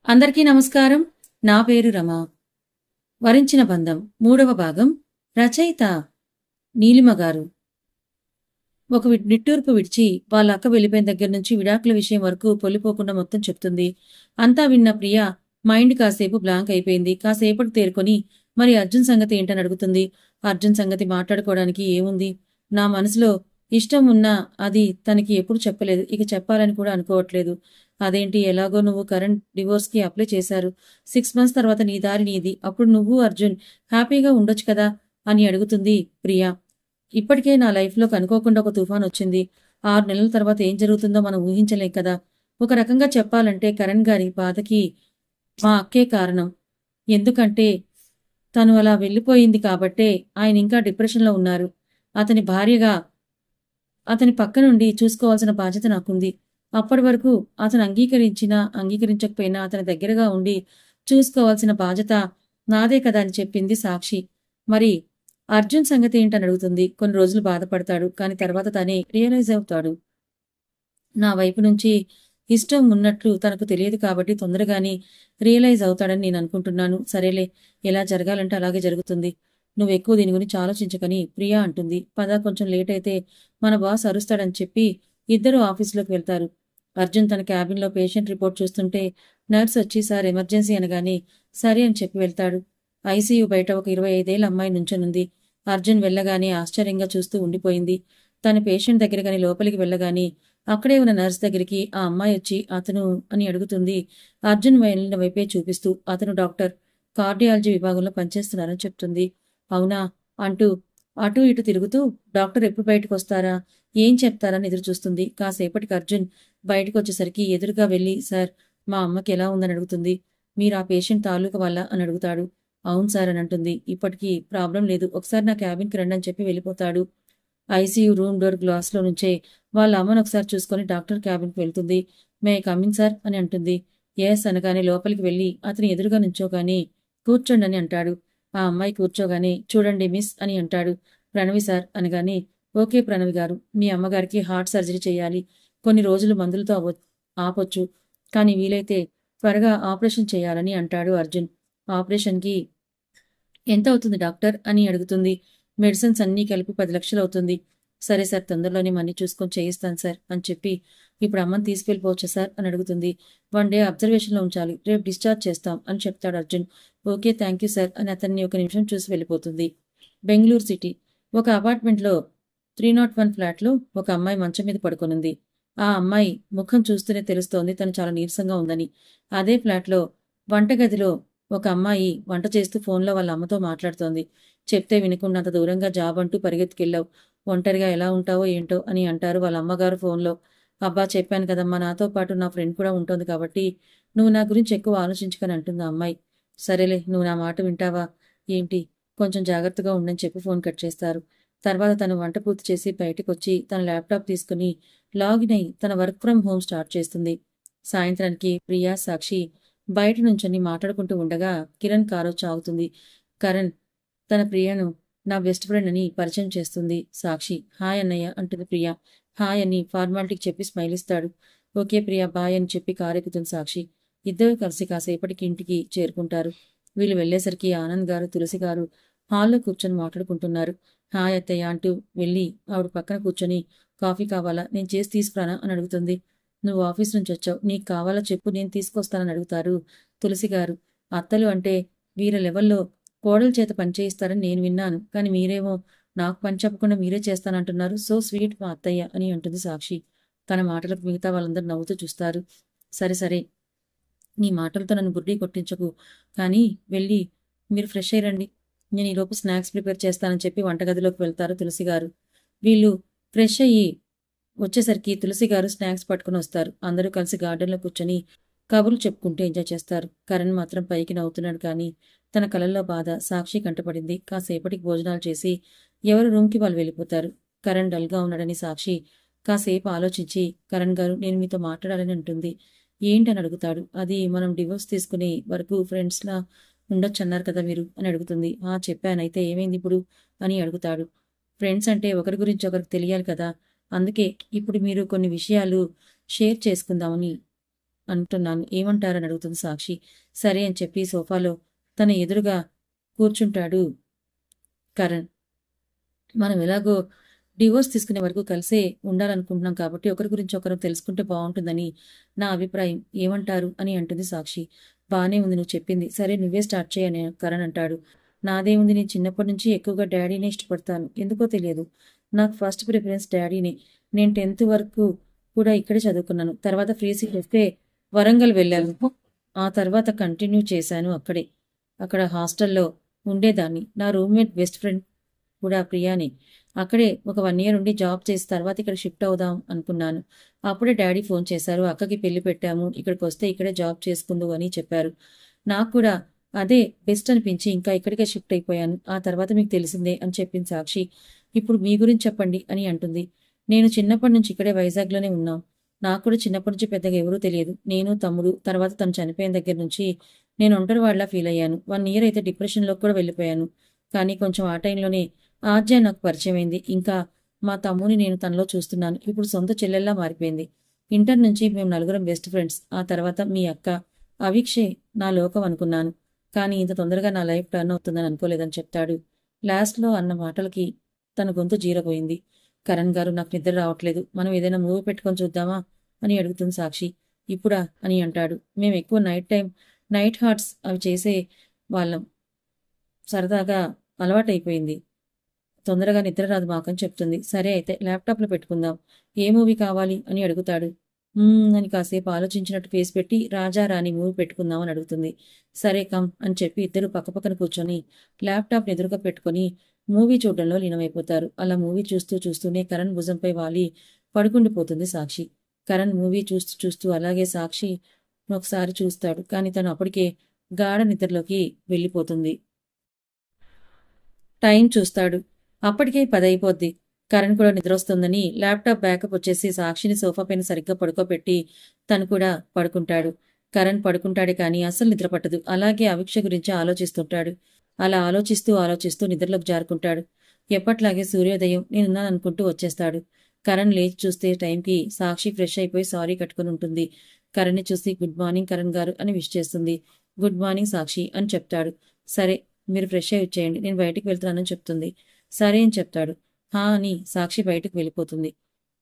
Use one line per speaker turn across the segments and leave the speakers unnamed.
అందరికీ నమస్కారం. నా పేరు రమ. వరించిన బంధం 3వ భాగం. రచయిత నీలిమ గారు. ఒక నిట్టూర్పు విడిచి వాళ్ళ అక్క వెళ్ళిపోయిన దగ్గర నుంచి విడాకుల విషయం వరకు పొల్లిపోకుండా మొత్తం చెప్తుంది. అంతా విన్న ప్రియ మైండ్ కాసేపు బ్లాంక్ అయిపోయింది. కాసేపటి తేరుకొని మరి అర్జున్ సంగతి ఏంటని అడుగుతుంది. అర్జున్ సంగతి మాట్లాడుకోవడానికి ఏముంది? నా మనసులో ఇష్టం ఉన్నా అది తనకి ఎప్పుడు చెప్పలేదు. ఇక చెప్పాలని కూడా అనుకోవట్లేదు. అదేంటి, ఎలాగో నువ్వు కరెంట్ డివోర్స్కి అప్లై చేశారు. 6 months తర్వాత నీ దారి నీది. అప్పుడు నువ్వు అర్జున్ హ్యాపీగా ఉండొచ్చు కదా అని అడుగుతుంది ప్రియా. ఇప్పటికే నా లైఫ్లోకి అనుకోకుండా ఒక తుఫాన్ వచ్చింది. 6 నెలల తర్వాత ఏం జరుగుతుందో మనం ఊహించలేం కదా. ఒక రకంగా చెప్పాలంటే కరణ్ గారి బాధకి మా అక్కే కారణం. ఎందుకంటే తను అలా వెళ్ళిపోయింది కాబట్టే ఆయన ఇంకా డిప్రెషన్లో ఉన్నారు. అతని భార్యగా అతని పక్క నుండి చూసుకోవాల్సిన బాధ్యత నాకుంది. అప్పటి వరకు అతను అంగీకరించినా అంగీకరించకపోయినా అతని దగ్గరగా ఉండి చూసుకోవాల్సిన బాధ్యత నాదే కదా అని చెప్పింది సాక్షి. మరి అర్జున్ సంగతి ఏంటని అడుగుతుంది. కొన్ని రోజులు బాధపడతాడు, కానీ తర్వాత తనే రియలైజ్ అవుతాడు. నా వైపు నుంచి ఇష్టం ఉన్నట్లు తనకు తెలియదు కాబట్టి తొందరగానే రియలైజ్ అవుతాడని నేను అనుకుంటున్నాను. సరేలే, ఎలా జరగాలంటే అలాగే జరుగుతుంది. నువ్వు ఎక్కువ దీని గురించి ఆలోచించకని ప్రియా అంటుంది. పద, కొంచెం లేట్ అయితే మన బాస్ అరుస్తాడని చెప్పి ఇద్దరు ఆఫీసులోకి వెళ్తారు. అర్జున్ తన క్యాబిన్లో పేషెంట్ రిపోర్ట్ చూస్తుంటే నర్స్ వచ్చి సార్ ఎమర్జెన్సీ అనగానే సరే అని చెప్పి వెళ్తాడు. ఐసీయూ బయట ఒక 25 ఏళ్ల అమ్మాయి నుంచనుంది. అర్జున్ వెళ్ళగానే ఆశ్చర్యంగా చూస్తూ ఉండిపోయింది. తన పేషెంట్ దగ్గరగాని లోపలికి వెళ్ళగానే అక్కడే ఉన్న నర్స్ దగ్గరికి ఆ అమ్మాయి వచ్చి అతను అని అడుగుతుంది. అర్జున్ వెళ్ళిన వైపే చూపిస్తూ అతను డాక్టర్, కార్డియాలజీ విభాగంలో పనిచేస్తున్నారని చెప్తుంది. అవునా అంటూ అటూ ఇటు తిరుగుతూ డాక్టర్ ఎప్పుడు బయటకు వస్తారా, ఏం చెప్తారని ఎదురు చూస్తుంది. కాసేపటికి అర్జున్ బయటకు వచ్చేసరికి ఎదురుగా వెళ్ళి సార్, మా అమ్మకి ఎలా ఉందని అడుగుతుంది. మీరు ఆ పేషెంట్ తాలూకా వల్ల అని అడుగుతాడు. అవును సార్ అని అంటుంది. ఇప్పటికీ ప్రాబ్లం లేదు, ఒకసారి నా క్యాబిన్కి రండి అని చెప్పి వెళ్ళిపోతాడు. ఐసీయూ రూమ్ డోర్ గ్లాస్లో నుంచే వాళ్ళ అమ్మను ఒకసారి చూసుకొని డాక్టర్ క్యాబిన్కి వెళ్తుంది. మే కమిన్ సార్ అని అంటుంది. ఎస్ అనగానే లోపలికి వెళ్ళి అతని ఎదురుగా నుంచోగానే కూర్చోండి అని అంటాడు. ఆ అమ్మాయి కూర్చోగానే చూడండి మిస్ అని అంటాడు. ప్రణవి సార్ అనగానే ఓకే ప్రణవి గారు, మీ అమ్మగారికి హార్ట్ సర్జరీ చేయాలి. కొన్ని రోజులు మందులతో ఆపొచ్చు, కానీ వీలైతే త్వరగా ఆపరేషన్ చేయాలని అంటాడు అర్జున్. ఆపరేషన్కి ఎంత అవుతుంది డాక్టర్ అని అడుగుతుంది. మెడిసిన్స్ అన్నీ కలిపి 10 లక్షలు అవుతుంది. సరే సార్, తొందరలోనే మనీ చూసుకొని చేయిస్తాను సార్ అని చెప్పి ఇప్పుడు అమ్మని తీసుకెళ్ళిపోవచ్చా సార్ అని అడుగుతుంది. 1 day అబ్జర్వేషన్లో ఉంచాలి, రేపు డిశ్చార్జ్ చేస్తాం అని చెప్తాడు Arjun. Okay thank you sir అని అతన్ని ఒక నిమిషం చూసి వెళ్ళిపోతుంది. బెంగళూరు సిటీ ఒక అపార్ట్మెంట్లో 301 ఫ్లాట్లో ఒక అమ్మాయి మంచం మీద పడుకొనుంది. ఆ అమ్మాయి ముఖం చూస్తూనే తెలుస్తోంది తను చాలా నీరసంగా ఉందని. అదే ఫ్లాట్లో వంటగదిలో ఒక అమ్మాయి వంట చేస్తూ ఫోన్లో వాళ్ళ అమ్మతో మాట్లాడుతోంది. చెప్తే వినకుండా అంత దూరంగా జాబ్ అంటూ పరిగెత్తుకెళ్ళావు, ఒంటరిగా ఎలా ఉంటావో ఏంటో అని అంటారు వాళ్ళ అమ్మగారు ఫోన్లో. అబ్బా చెప్పాను కదమ్మా, నాతో పాటు నా ఫ్రెండ్ కూడా ఉంటుంది కాబట్టి నువ్వు నా గురించి ఎక్కువ ఆలోచించుకొని అంటుంది ఆ అమ్మాయి. సరేలే, నువ్వు నా మాట వింటావా ఏంటి, కొంచెం జాగ్రత్తగా ఉండని చెప్పి ఫోన్ కట్ చేస్తారు. తర్వాత తను వంట పూర్తి చేసి బయటకు వచ్చి తన ల్యాప్టాప్ తీసుకుని లాగిన్ అయి తన వర్క్ ఫ్రమ్ హోమ్ స్టార్ట్ చేస్తుంది. సాయంత్రానికి ప్రియా, సాక్షి బయట నుంచొని మాట్లాడుకుంటూ ఉండగా కిరణ్ కారు వచ్చి ఆగుతుంది. కరణ్ తన ప్రియను నా బెస్ట్ ఫ్రెండ్ అని పరిచయం చేస్తుంది సాక్షి. హాయ్ అన్నయ్య అంటుంది ప్రియా. హాయ్ అని ఫార్మాలిటీకి చెప్పి స్మైల్ ఇస్తాడు. ఓకే ప్రియా బాయ్ అని చెప్పి కారు ఎక్కుతుంది సాక్షి. ఇద్దరు కలిసి కాసేపటికి ఇంటికి చేరుకుంటారు. వీళ్ళు వెళ్లేసరికి ఆనంద్ గారు, తులసి గారు హాల్లో కూర్చొని మాట్లాడుకుంటున్నారు. హాయ్ అత్తయ్య అంటూ వెళ్ళి ఆవిడ పక్కన కూర్చొని కాఫీ కావాలా, నేను చేసి తీసుకురానా అని అడుగుతుంది. నువ్వు ఆఫీస్ నుంచి వచ్చావు, నీకు కావాలా చెప్పు, నేను తీసుకొస్తానని అడుగుతారు తులసి గారు. అత్తలు అంటే వీరి లెవెల్లో కోడల చేత పని చేయిస్తారని నేను విన్నాను, కానీ మీరేమో నాకు పని చెప్పకుండా మీరే చేస్తానంటున్నారు. సో స్వీట్ మా అత్తయ్య అని అంటుంది సాక్షి. తన మాటలకు మిగతా వాళ్ళందరూ నవ్వుతూ చూస్తారు. సరే సరే, నీ మాటలతో నన్ను బుర్రీ కొట్టించకు, కానీ వెళ్ళి మీరు ఫ్రెష్ అయ్యండి, నేను ఈలోపు స్నాక్స్ ప్రిపేర్ చేస్తానని చెప్పి వంటగదిలోకి వెళ్తారు తులసి గారు. వీళ్ళు ఫ్రెష్ అయ్యి వచ్చేసరికి తులసి గారు స్నాక్స్ పట్టుకుని వస్తారు. అందరూ కలిసి గార్డెన్లో కూర్చొని కబుర్లు చెప్పుకుంటూ ఎంజాయ్ చేస్తారు. కరణ్ మాత్రం పైకి నవ్వుతున్నాడు, కానీ తన కళ్ళల్లో బాధ సాక్షి కంటపడింది. కాసేపటికి భోజనాలు చేసి ఎవరు రూమ్కి వాళ్ళు వెళ్ళిపోతారు. కరణ్ డల్గా ఉన్నాడని సాక్షి కాసేపు ఆలోచించి కరణ్ గారు, నేను మీతో మాట్లాడాలని అంటుంది. ఏంటని అడుగుతాడు. అది మనం డివోర్స్ తీసుకునే వరకు ఫ్రెండ్స్లా ఉండొచ్చు అన్నారు కదా మీరు అని అడుగుతుంది. చెప్పానైతే ఏమైంది ఇప్పుడు అని అడుగుతాడు. ఫ్రెండ్స్ అంటే ఒకరి గురించి ఒకరికి తెలియాలి కదా, అందుకే ఇప్పుడు మీరు కొన్ని విషయాలు షేర్ చేసుకుందామని అంటున్నాను, ఏమంటారని అడుగుతుంది సాక్షి. సరే అని చెప్పి సోఫాలో తన ఎదురుగా కూర్చుంటాడు కరణ్. మనం ఎలాగో డివోర్స్ తీసుకునే వరకు కలిసే ఉండాలనుకుంటున్నాం కాబట్టి ఒకరి గురించి ఒకరు తెలుసుకుంటే బాగుంటుందని నా అభిప్రాయం, ఏమంటారు అని అంటుంది సాక్షి. బానే ఉంది నువ్వు చెప్పింది, సరే నువ్వే స్టార్ట్ చేయని కరణ్ అంటాడు. నాదేముంది, నేను చిన్నప్పటి నుంచి ఎక్కువగా డాడీనే ఇష్టపడతాను, ఎందుకో తెలియదు, నాకు ఫస్ట్ ప్రిఫరెన్స్ డాడీనే. నేను 10th వరకు కూడా ఇక్కడే చదువుకున్నాను, తర్వాత ఫ్రీ సీట్ వస్తే వరంగల్ వెళ్ళాను, ఆ తర్వాత కంటిన్యూ చేశాను అక్కడే. అక్కడ హాస్టల్లో ఉండేదాన్ని, నా రూమ్మేట్ బెస్ట్ ఫ్రెండ్ కూడా ప్రియాని. అక్కడే ఒక 1 year ఉండి జాబ్ చేసి తర్వాత ఇక్కడ షిఫ్ట్ అవుదాం అనుకున్నాను. అప్పుడే డాడీ ఫోన్ చేశారు, అక్కకి పెళ్లి పెట్టాము, ఇక్కడికి వస్తే ఇక్కడే జాబ్ చేసుకుందు అని చెప్పారు. నాకు కూడా అదే బెస్ట్ అనిపించి ఇంకా ఇక్కడికే షిఫ్ట్ అయిపోయాను. ఆ తర్వాత మీకు తెలిసిందే అని చెప్పింది సాక్షి. ఇప్పుడు మీ గురించి చెప్పండి అని అంటుంది. నేను చిన్నప్పటి నుంచి ఇక్కడే వైజాగ్లోనే ఉన్నాం. నాకు కూడా చిన్నప్పటి నుంచి పెద్దగా ఎవరూ తెలియదు. నేను, తమ్ముడు, తర్వాత తను చనిపోయిన దగ్గర నుంచి నేను ఒంటరి వాళ్ళ ఫీల్ అయ్యాను. 1 year అయితే డిప్రెషన్లోకి కూడా వెళ్ళిపోయాను. కానీ కొంచెం ఆ టైంలోనే ఆద్య నాకు పరిచయమైంది. ఇంకా మా తమ్ముని నేను తనలో చూస్తున్నాను. ఇప్పుడు సొంత చెల్లెల్లా మారిపోయింది. ఇంటర్ నుంచి మేము నలుగురం బెస్ట్ ఫ్రెండ్స్. ఆ తర్వాత మీ అక్క అవిక్షే నా లోకం అనుకున్నాను. కానీ ఇంత తొందరగా నా లైఫ్ టర్న్ అవుతుందని అనుకోలేదని చెప్తాడు. లాస్ట్లో అన్న మాటలకి తన గొంతు జీరపోయింది. కరణ్ గారు, నాకు నిద్ర రావట్లేదు, మనం ఏదైనా మూవీ పెట్టుకొని చూద్దామా అని అడుగుతుంది సాక్షి. ఇప్పుడా అని అంటాడు. మేము ఎక్కువ నైట్ హార్ట్స్ అవి చేసే వాళ్ళం, సరదాగా అలవాటైపోయింది, తొందరగా నిద్ర రాదు మాకని చెప్తుంది. సరే అయితే ల్యాప్టాప్లో పెట్టుకుందాం, ఏ మూవీ కావాలి అని అడుగుతాడు. అని కాసేపు ఆలోచించినట్టు ఫేస్ పెట్టి రాజా రాణి మూవీ పెట్టుకుందాం అని అడుగుతుంది. సరే కమ్ అని చెప్పి ఇద్దరు పక్కపక్కన కూర్చొని ల్యాప్టాప్ ఎదురుగా పెట్టుకొని మూవీ చూడడంలో లీనమైపోతారు. అలా మూవీ చూస్తూ చూస్తూనే కరణ్ భుజంపై వాలి పడుకుండిపోతుంది సాక్షి. కరణ్ మూవీ చూస్తూ చూస్తూ అలాగే సాక్షి ఒకసారి చూస్తాడు. కానీ తను అప్పటికే గాఢ నిద్రలోకి వెళ్ళిపోతుంది. టైం చూస్తాడు, అప్పటికే 10 అయిపోద్ది. కరణ్ కూడా నిద్రొస్తుందని ల్యాప్టాప్ బ్యాకప్ వచ్చేసి సాక్షిని సోఫా పైన సరిగ్గా పడుకోబెట్టి తను కూడా పడుకుంటాడు. కరణ్ పడుకుంటాడే కానీ అస్సలు నిద్ర పట్టదు. అలాగే అవిక్ష గురించి ఆలోచిస్తుంటాడు. అలా ఆలోచిస్తూ ఆలోచిస్తూ నిద్రలోకి జారుకుంటాడు. ఎప్పట్లాగే సూర్యోదయం నేనున్నాననుకుంటూ వచ్చేస్తాడు. కరణ్ లేచి చూస్తే టైంకి సాక్షి ఫ్రెష్ అయిపోయి సారీ కట్టుకుని ఉంటుంది. కరణ్ని చూసి గుడ్ మార్నింగ్ కరణ్ గారు అని విష్ చేస్తుంది. గుడ్ మార్నింగ్ సాక్షి అని చెప్తాడు. సరే మీరు ఫ్రెష్ అయి వచ్చేయండి, నేను బయటికి వెళ్తున్నానని చెప్తుంది. సరే అని చెప్తాడు. హా అని సాక్షి బయటకు వెళ్ళిపోతుంది.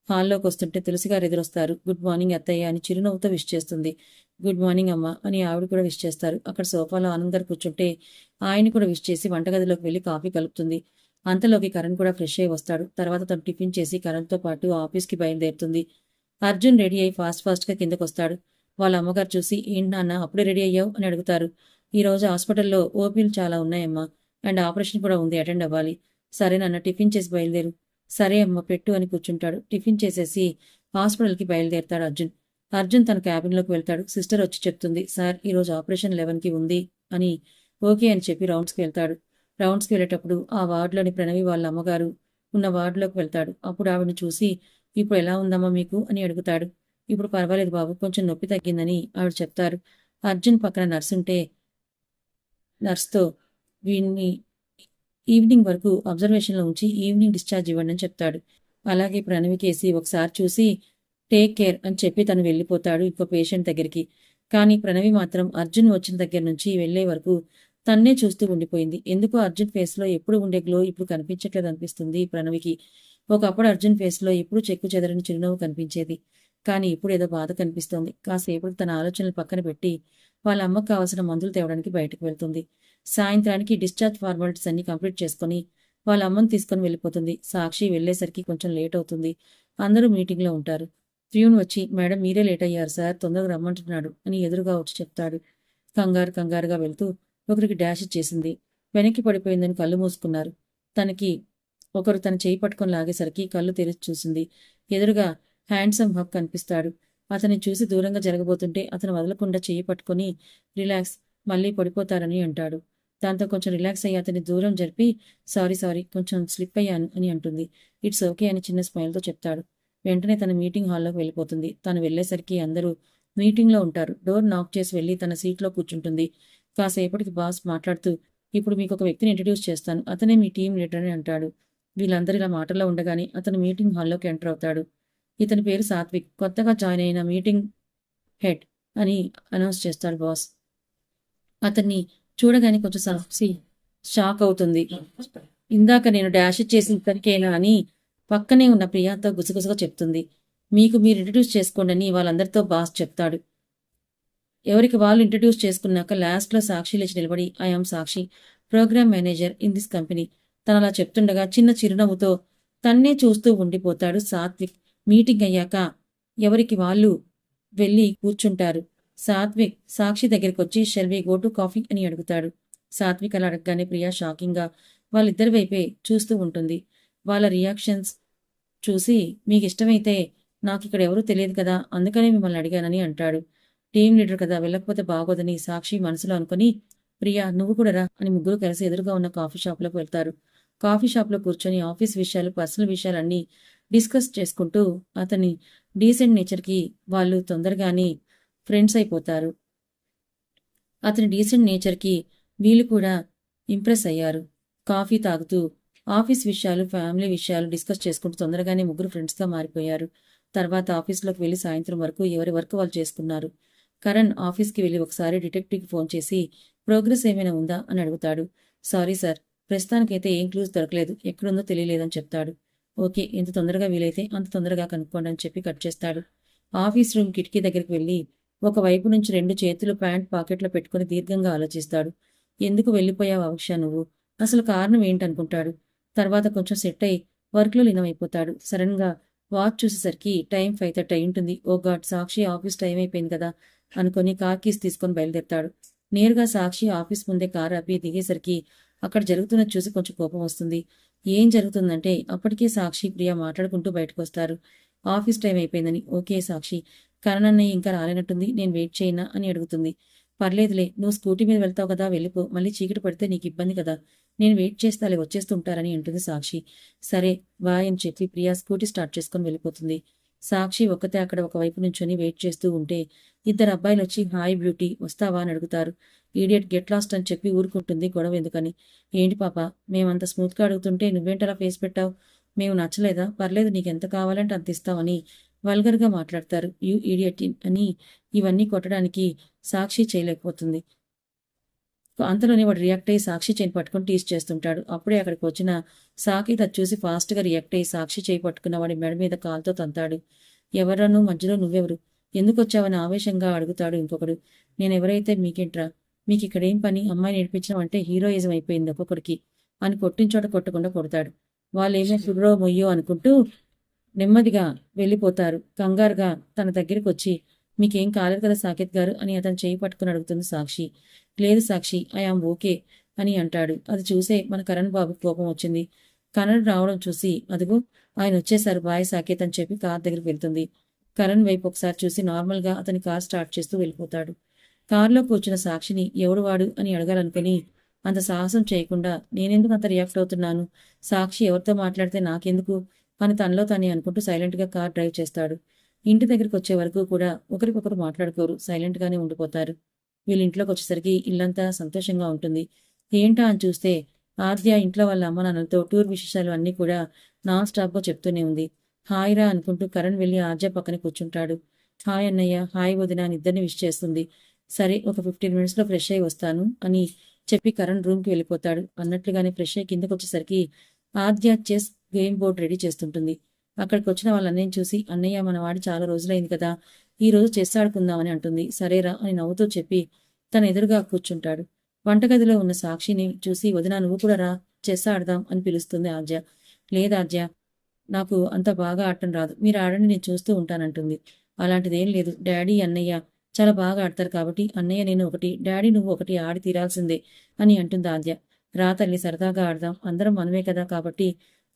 హాల్లోకి వస్తుంటే తులసిగారు ఎదురొస్తారు. గుడ్ మార్నింగ్ అత్తయ్య అని చిరునవ్వుతో విష్ చేస్తుంది. గుడ్ మార్నింగ్ అమ్మ అని ఆవిడ కూడా విష్ చేస్తారు. అక్కడ సోఫాలో ఆనంద్ గారు కూర్చుంటే ఆయన కూడా విష్ చేసి వంటగదిలోకి వెళ్ళి కాఫీ కలుపుతుంది. అంతలోకి కరణ్ కూడా ఫ్రెష్ అయి వస్తాడు. తర్వాత తను టిఫిన్ చేసి కరణ్తో పాటు ఆఫీస్కి బయలుదేరుతుంది. అర్జున్ రెడీ అయి ఫాస్ట్గా కిందకు వస్తాడు. వాళ్ళ అమ్మగారు చూసి, ఏంటి నాన్న అప్పుడే రెడీ అయ్యావు అని అడుగుతారు. ఈరోజు హాస్పిటల్లో ఓపీలు చాలా ఉన్నాయమ్మా, అండ్ ఆపరేషన్ కూడా ఉంది, అటెండ్ అవ్వాలి. సరే నాన్న టిఫిన్ చేసి బయలుదేరు. సరే అమ్మ పెట్టు అని కూర్చుంటాడు. టిఫిన్ చేసేసి హాస్పిటల్కి బయలుదేరుతాడు అర్జున్. అర్జున్ తన క్యాబిన్లోకి వెళ్తాడు. సిస్టర్ వచ్చి చెప్తుంది, సార్ ఈరోజు ఆపరేషన్ 11కి ఉంది అని. ఓకే అని చెప్పి రౌండ్స్కి వెళ్తాడు. రౌండ్స్కి వెళ్ళేటప్పుడు ఆ వార్డులోని ప్రణవి వాళ్ళ అమ్మగారు ఉన్న వార్డులోకి వెళ్తాడు. అప్పుడు ఆవిడని చూసి, ఇప్పుడు ఎలా ఉందమ్మా మీకు అని అడుగుతాడు. ఇప్పుడు పర్వాలేదు బాబు, కొంచెం నొప్పి తగ్గిందని ఆవిడ చెప్తారు. అర్జున్ పక్కన నర్సుంటే నర్స్తో వీడిని ఈవినింగ్ వరకు అబ్జర్వేషన్లో ఉంచి ఈవినింగ్ డిశ్చార్జ్ ఇవ్వండి అని చెప్తాడు. అలాగే ప్రణవికేసి ఒకసారి చూసి టేక్ కేర్ అని చెప్పి తను వెళ్ళిపోతాడు ఇంకో పేషెంట్ దగ్గరికి. కానీ ప్రణవి మాత్రం అర్జున్ వచ్చిన దగ్గర నుంచి వెళ్లే వరకు తన్నే చూస్తూ ఉండిపోయింది. ఎందుకో అర్జున్ ఫేస్లో ఎప్పుడు ఉండే గ్లో ఇప్పుడు కనిపించట్లేదు అనిపిస్తుంది ప్రణవికి. ఒకప్పుడు అర్జున్ ఫేస్లో ఎప్పుడు చెక్కు చెదరని చిరునవ్వు కనిపించేది. కానీ ఇప్పుడు ఏదో బాధ కనిపిస్తోంది. కాసేపటికి తన ఆలోచనలు పక్కన పెట్టి వాళ్ళ అమ్మకు కావాల్సిన మందులు తేవడానికి బయటకు వెళ్తుంది. సాయంత్రానికి డిశ్చార్జ్ ఫార్మాలిటీస్ అన్ని కంప్లీట్ చేసుకుని వాళ్ళ అమ్మని తీసుకుని వెళ్ళిపోతుంది. సాక్షి వెళ్లేసరికి కొంచెం లేట్ అవుతుంది. అందరూ మీటింగ్లో ఉంటారు. ప్రియూన్ వచ్చి, మేడం మీరే లేట్ అయ్యారు సార్, తొందరగా రమ్మంటున్నాడు అని ఎదురుగా వచ్చి చెప్తాడు. కంగారుగా వెళ్తూ ఒకరికి డాష్ ఇచ్చేసింది. వెనక్కి పడిపోయిందని కళ్ళు మూసుకున్నారు. తనకి ఒకరు తన చేయి పట్టుకొని లాగేసరికి కళ్ళు తెరిచి చూసింది. ఎదురుగా హ్యాండ్సమ్ హక్ కనిపిస్తాడు. అతన్ని చూసి దూరంగా జరగబోతుంటే అతను వదలకుండా చేయి పట్టుకొని రిలాక్స్, మళ్ళీ పడిపోతారని అంటాడు. దాంతో కొంచెం రిలాక్స్ అయ్యి అతన్ని దూరం జరిపి సారీ కొంచెం స్లిప్ అయ్యాను అని అంటుంది. ఇట్స్ ఓకే అని చిన్న స్మైల్తో చెప్తాడు. వెంటనే తన మీటింగ్ హాల్లోకి వెళ్ళిపోతుంది. తను వెళ్లేసరికి అందరూ మీటింగ్లో ఉంటారు. డోర్ నాక్ చేసి వెళ్ళి తన సీట్లో కూర్చుంటుంది. కాసేపటికి బాస్ మాట్లాడుతూ, ఇప్పుడు మీకు ఒక వ్యక్తిని ఇంట్రడ్యూస్ చేస్తాను, అతనే మీ టీం లీడర్ అని అంటాడు. వీళ్ళందరూ ఇలా మాటల్లో ఉండగానే అతను మీటింగ్ హాల్లోకి ఎంటర్ అవుతాడు. ఇతని పేరు సాత్విక్, కొత్తగా జాయిన్ అయిన మీటింగ్ హెడ్. అని అనౌన్స్ చేస్తాడు బాస్. అతన్ని చూడగానే కొంచెం సాక్షి షాక్ అవుతుంది. ఇందాక నేను డాష్ చేసిన ఇతనికేనా అని పక్కనే ఉన్న ప్రియాతో గుసగుసగా చెప్తుంది. మీకు మీరు ఇంట్రడ్యూస్ చేసుకోండి అని వాళ్ళందరితో బాస్ చెప్తాడు. ఎవరికి వాళ్ళు ఇంట్రడ్యూస్ చేసుకున్నాక లాస్ట్లో సాక్షి లేచి నిలబడి I am Sakshi, programme manager in this company. తను అలా చెప్తుండగా చిన్న చిరునవ్వుతో తన్నే చూస్తూ ఉండిపోతాడు సాత్విక్. మీటింగ్ అయ్యాక ఎవరికి వాళ్ళు వెళ్ళి కూర్చుంటారు. సాత్విక్ సాక్షి దగ్గరికి వచ్చి shall we go to coffee అని అడుగుతాడు. సాత్విక్ అలా అడగగానే ప్రియా షాకింగ్గా వాళ్ళిద్దరి వైపే చూస్తూ ఉంటుంది. వాళ్ళ రియాక్షన్స్ చూసి మీకు ఇష్టమైతే నాకు ఇక్కడ ఎవరూ తెలియదు కదా, అందుకనే మిమ్మల్ని అడిగానని అంటాడు. టీం లీడర్ కదా, వెళ్ళకపోతే బాగోదని సాక్షి మనసులో అనుకుని ప్రియా నువ్వు కూడా రా అని ముగ్గురు కలిసి ఎదురుగా ఉన్న కాఫీ షాప్లోకి వెళ్తారు. కాఫీ షాప్లో కూర్చొని ఆఫీస్ విషయాలు, పర్సనల్ విషయాలన్నీ డిస్కస్ చేసుకుంటూ అతని డీసెంట్ నేచర్కి వాళ్ళు తొందరగానే ఫ్రెండ్స్ అయిపోతారు. అతని డీసెంట్ నేచర్కి వీళ్ళు కూడా ఇంప్రెస్ అయ్యారు. కాఫీ తాగుతూ ఆఫీస్ విషయాలు, ఫ్యామిలీ విషయాలు డిస్కస్ చేసుకుంటూ తొందరగానే ముగ్గురు ఫ్రెండ్స్గా మారిపోయారు. తర్వాత ఆఫీస్లోకి వెళ్ళి సాయంత్రం వరకు ఎవరి వర్క్ వాళ్ళు చేసుకున్నారు. కరణ్ ఆఫీస్కి వెళ్ళి ఒకసారి డిటెక్టివ్కి ఫోన్ చేసి ప్రోగ్రెస్ ఏమైనా ఉందా అని అడుగుతాడు. సారీ సార్, ప్రస్తుతానికైతే ఏం క్లూస్ దొరకలేదు, ఎక్కడుందో తెలియలేదని చెప్తాడు. ఓకే, ఎంత తొందరగా వీలైతే అంత తొందరగా కనుక్కోండి అని చెప్పి కట్ చేస్తాడు. ఆఫీస్ రూమ్ కిటికీ దగ్గరికి వెళ్ళి ఒకవైపు నుంచి 2 చేతులు ప్యాంట్ పాకెట్లో పెట్టుకుని దీర్ఘంగా ఆలోచిస్తాడు. ఎందుకు వెళ్ళిపోయావు అవక్ష నువ్వు, అసలు కారణం ఏంటనుకుంటాడు. తర్వాత కొంచెం సెట్ అయి వర్క్లో లీనమైపోతాడు. సడన్గా వాచ్ చూసేసరికి టైం 5:30 అయి ఉంటుంది. ఓ గాడ్, సాక్షి ఆఫీస్ టైం అయిపోయింది కదా అనుకుని కార్ కీస్ తీసుకొని బయలుదేరతాడు. నేరుగా సాక్షి ఆఫీస్ ముందే కారు ఆపి దిగేసరికి అక్కడ జరుగుతున్నది చూసి కొంచెం కోపం వస్తుంది. ఏం జరుగుతుందంటే అప్పటికే సాక్షి ప్రియ మాట్లాడుకుంటూ బయటకు వస్తారు. ఆఫీస్ టైం అయిపోయిందని. ఓకే సాక్షి, కరణ్ అన్నయ్య ఇంకా రాలేనట్టుంది, నేను వెయిట్ చేయనా అని అడుగుతుంది. పర్లేదులే, నువ్వు స్కూటీ మీద వెళ్తావు కదా, వెళ్ళిపో, మళ్ళీ చీకటి పడితే నీకు ఇబ్బంది కదా, నేను వెయిట్ చేస్తాలే, వచ్చేస్తుంటారని అంటుంది సాక్షి. సరే బాయ్ అని చెప్పి ప్రియా స్కూటీ స్టార్ట్ చేసుకుని వెళ్ళిపోతుంది. సాక్షి ఒక్కతే అక్కడ ఒకవైపు నుంచొని వెయిట్ చేస్తూ ఉంటే ఇద్దరు అబ్బాయిలు వచ్చి హాయ్ బ్యూటీ వస్తావా అని అడుగుతారు. ఈడియట్ గెట్ లాస్ట్ అని చెప్పి ఊరుకుంటుంది గొడవ ఎందుకని. ఏంటి పాప, మేమంత స్మూత్గా అడుగుతుంటే నువ్వేంటలా ఫేస్ పెట్టావు, మేము నచ్చలేదా, పర్లేదు నీకెంత కావాలంటే అంత ఇస్తామని వల్గర్గా మాట్లాడతారు. యూ ఈడియట్ అని ఇవన్నీ కొట్టడానికి సాక్షి చేయలేకపోతుంది. అంతలోనే వాడు రియాక్ట్ అయ్యి సాక్షి చేయి పట్టుకుని టీస్ చేస్తుంటాడు. అప్పుడే అక్కడికి వచ్చిన సాకేత్ అది చూసి ఫాస్ట్గా రియాక్ట్ అయ్యి సాక్షి చేయి పట్టుకున్న వాడి మెడ మీద కాలుతో తంతాడు. ఎవరను మధ్యలో నువ్వెవరు, ఎందుకు వచ్చావని ఆవేశంగా అడుగుతాడు ఇంకొకడు. నేనెవరైతే మీకేంట్రా, మీకు ఇక్కడేం పని, అమ్మాయి నేర్పించడం అంటే హీరోయిజం అయిపోయింది ఒక్కొక్కడికి అని కొట్టించోట కొట్టకుండా కొడతాడు. వాళ్ళేమో కుర్రో మొయ్యో అనుకుంటూ నెమ్మదిగా వెళ్ళిపోతారు. కంగారుగా తన దగ్గరికి వచ్చి మీకేం కాలేదు కదా సాకేత్ గారు అని అతను చేయి పట్టుకుని అడుగుతుంది సాక్షి. లేదు సాక్షి, ఐఆమ్ ఓకే అని అంటాడు. అది చూసే మన కరణ్ బాబుకి కోపం వచ్చింది. కరణ్ రావడం చూసి అదిగో ఆయన వచ్చేసారు, బాయ్ సాకేత్ అని చెప్పి కార్ దగ్గరికి వెళ్తుంది. కరణ్ వైపు ఒకసారి చూసి నార్మల్గా అతని కార్ స్టార్ట్ చేస్తూ వెళ్ళిపోతాడు. కారులో కూర్చున్న సాక్షిని ఎవడు వాడు అని అడగాలనుకుని అంత సాహసం చేయకుండా నేనెందుకు అంత రియాక్ట్ అవుతున్నాను, సాక్షి ఎవరితో మాట్లాడితే నాకెందుకు అని తనలో తనే అనుకుంటూ సైలెంట్గా కార్ డ్రైవ్ చేస్తాడు. ఇంటి దగ్గరికి వచ్చే వరకు కూడా ఒకరికొకరు మాట్లాడుకోరు, సైలెంట్గానే ఉండిపోతారు. వీళ్ళ ఇంట్లోకి వచ్చేసరికి ఇల్లంతా సంతోషంగా ఉంటుంది. ఏంటా అని చూస్తే ఆద్య ఇంట్లో వాళ్ళ అమ్మ నాన్నలతో టూర్ విశేషాలు అన్నీ కూడా నాన్ స్టాప్గా చెప్తూనే ఉంది. హాయ్ రా అనుకుంటూ కరణ్ వెళ్ళి ఆద్య పక్కన కూర్చుంటాడు. హాయ్ అన్నయ్య, హాయ్ వదిన అని ఇద్దరిని విష్ చేస్తుంది. సరే, ఒక 15 మినిట్స్లో ఫ్రెష్ అయ్యి వస్తాను అని చెప్పి కరణ్ రూమ్కి వెళ్ళిపోతాడు. అన్నట్లుగానే ఫ్రెష్ అయ్యి కిందకు వచ్చేసరికి ఆద్య చెస్ గేమ్ బోర్డ్ రెడీ చేస్తుంటుంది. అక్కడికి వచ్చిన వాళ్ళ అన్నయ్యని చూసి అన్నయ్య మన వాడి చాలా రోజులైంది కదా, ఈ రోజు చెస్ ఆడుకుందామని అంటుంది. సరేరా అని నవ్వుతూ చెప్పి తన ఎదురుగా కూర్చుంటాడు. వంటగదిలో ఉన్న సాక్షిని చూసి వదిన నువ్వు కూడా రా, చెస్ ఆడదాం అని పిలుస్తుంది ఆద్య. లేదాద్య, నాకు అంత బాగా ఆడటం రాదు, మీరు ఆడండి నేను చూస్తూ ఉంటానంటుంది. అలాంటిదేం లేదు, డాడీ అన్నయ్య చాలా బాగా ఆడతారు కాబట్టి అన్నయ్య నేను ఒకటి, డాడీ నువ్వు ఒకటి ఆడి తీరాల్సిందే అని అంటుంది ఆద్య. రా తల్లి, సరదాగా ఆడదాం, అందరం మనమే కదా కాబట్టి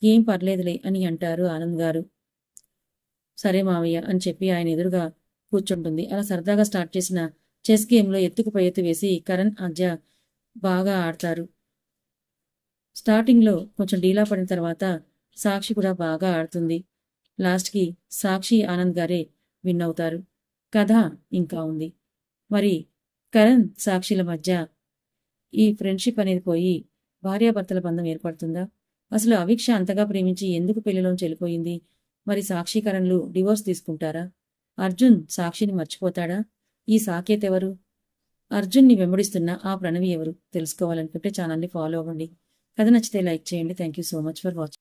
ఏం పర్లేదులే అని అంటారు ఆనంద్ గారు. సరే మావయ్య అని చెప్పి ఆయన ఎదురుగా కూర్చుంటుంది. అలా సరదాగా స్టార్ట్ చేసిన చెస్ గేమ్లో ఎత్తుకు పై ఎత్తు వేసి కరణ్ ఆద్య బాగా ఆడతారు. స్టార్టింగ్లో కొంచెం డీలా పడిన తర్వాత సాక్షి కూడా బాగా ఆడుతుంది. లాస్ట్కి సాక్షి ఆనంద్ గారే విన్ అవుతారు. కథ ఇంకా ఉంది. మరి కరణ్ సాక్షిల మధ్య ఈ ఫ్రెండ్షిప్ అనేది పోయి భార్యాభర్తల బంధం ఏర్పడుతుందా? అసలు అవిక్ష అంతగా ప్రేమించి ఎందుకు పెళ్లిలోంచి వెళ్ళిపోయింది? మరి సాక్షి కరణ్లు డివోర్స్ తీసుకుంటారా? అర్జున్ సాక్షిని మర్చిపోతాడా? ఈ సాకేత్ ఎవరు? అర్జున్ని వెంబడిస్తున్న ఆ ప్రణవి ఎవరు? తెలుసుకోవాలనుకుంటే ఛానల్ని ఫాలో అవ్వండి. కథ నచ్చితే లైక్ చేయండి. Thank you so much for watching.